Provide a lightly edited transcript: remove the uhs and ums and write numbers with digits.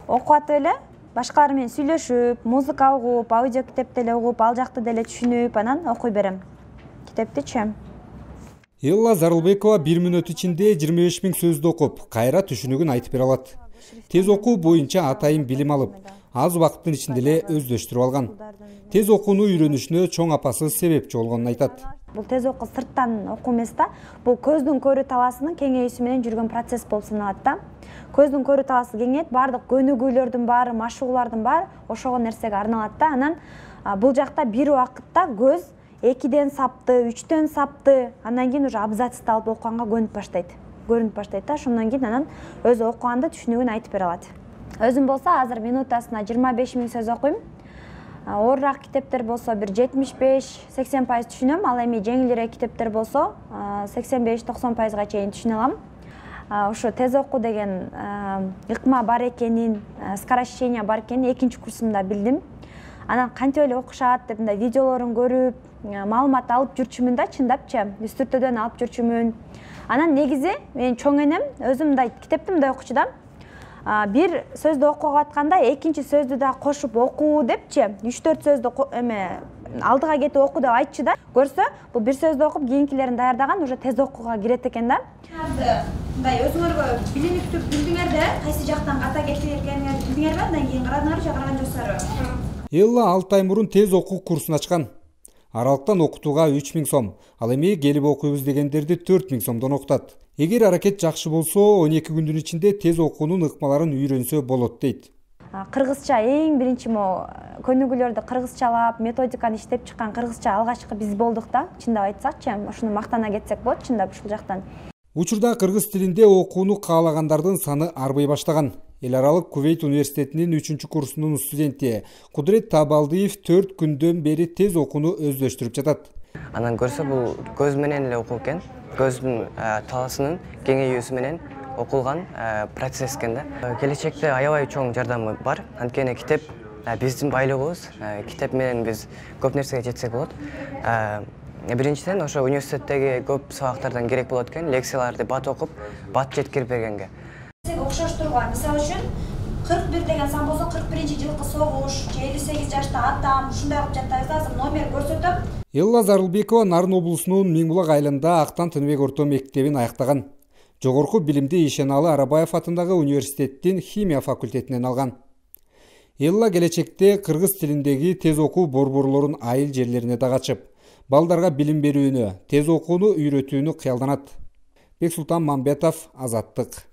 Окуп атып эле башкалар менен сүйлөшүп, музыка угуп, аудио китеп деле угуп, ал жакты деле түшүнүп, анан окуй берем. Китепти түшөм. Элла Зарылбекова 1 мүнөт ичинде 25 000 сөздү окуп, кайра түшүнүгүн айтып бере алат. Тез окуу боюнча атайын билим алып, аз убакыттын ичинде эле өздөштүрүп алган. Тез окууну үйрөнүшүнө чоң апасы себепчи болгонун айтат. Бул тез окуу сырттан окуу эмес да, бул көздүн көрүү талаасынын кеңейүүсү менен жүргөн процесс болуп саналат да. Көздүн көрүү талаасы кеңейет, баардык көнүгүүлөрдүн баары, машыгуулардын баары ошого нерсеге арналат да. Анан бул жакта бир убакытта көз 2ден сапты, 3төн сапты, андан кийин уже абзацты алып окуганга көрүнүп баштайт да. Ошондон кийин анан өзү окуганды түшүнүгүн айтып бере алат. Өзүм болсо азыр минутасына 25 000 сөз окуйм. Оорураак китептер болсо бир 75-80% түшүнөм, ал эми жеңилирээк китептер болсо 85-90%га чейин түшүнө алам. Ошо тез окуу деген ыкма бар экенин, скорочтение бар экенин экинчи курсумда билдим. Анан кантип эле окушат деп мындай видеолорун көрүп, маалымат алып жүрчүмүн да, чындапчы, үстүртөдөн алып жүрчүмүн. Анан негизи мен чоң энем өзүм мындай китепти мындай окучу да. Бир сөздү окуп атканда экинчи сөздү да кошуп окуу депчи, 3-4 сөздү алдыга кетип окуу деп айтчы да. Көрсө, бул бир сөздү окуп кийинкилерин даярдаган уже тез окууга кирет экен да. Мындай өзүңөргө билиниктүү билдиңер да, кайсы жактан ката кеткениңерди билдиңерби, андан кийин карадыңарбы же караган жоксуздарбы? Элла 6 ай мурун тез окуу курсун ачкан. Аралыктан окутууга 3000 сом, ал эми келип окуйбуз дегендерди 4000 сомдон окутат. Эгер аракет жакшы болсо, 12 күндүн ичинде тез окуунун ыкмаларын үйрөнсө болот дейт. Кыргызча эң биринчи көнүгүүлөрдү кыргызчалап, методиканы иштеп чыккан кыргызча алгачкы биз болдук да, чындап айтсакчы, ушуну мактана кетсек болот, чындап ушул жактан. Учурда кыргыз тилинде окууну каалагандардын саны арбый баштаган. Эл аралык Кувейт университетинин 3 курсунун студенти Кудрет Табалдиев 4 күндөн бери тез окууну өздөштүрүп жатат. Анан көрсө бул көз менен эле окуу экен. Көздүн талаасынын кеңейүүсү менен окулган процесс экен да. Келечекте аябай чоң жардамы бар. Анткени китеп биздин байлыгыбыз. Китеп менен биз көп нерсеге жетсек болот. Биринчиден ошо университеттеги көп сабактардан керек болот экен, лекцияларды бат окуп, бат жеткирип бергенге. Окшоштурган, мисалы үчүн 41 деген сан болсо 41-жылкы согуш, 58 жашта атам, ушундай кылып жаттайбыз да, азыр номер көрсөтөм. Элла Зарылбекова Нарын облусунун Миңбулак айылында Актан Тыныбек орто мектебин аяктаган. Жогорку билимди Ишеналы Арабаев атындагы университеттин химия факультетинен алган. Элла келечекте кыргыз тилиндеги тез окуу борборлорун айыл жерлерине дагы ачып, балдарга билим берүүнү, тез окууну үйрөтүүнү кыялданат. Бексултан Мамбетов, Азаттык.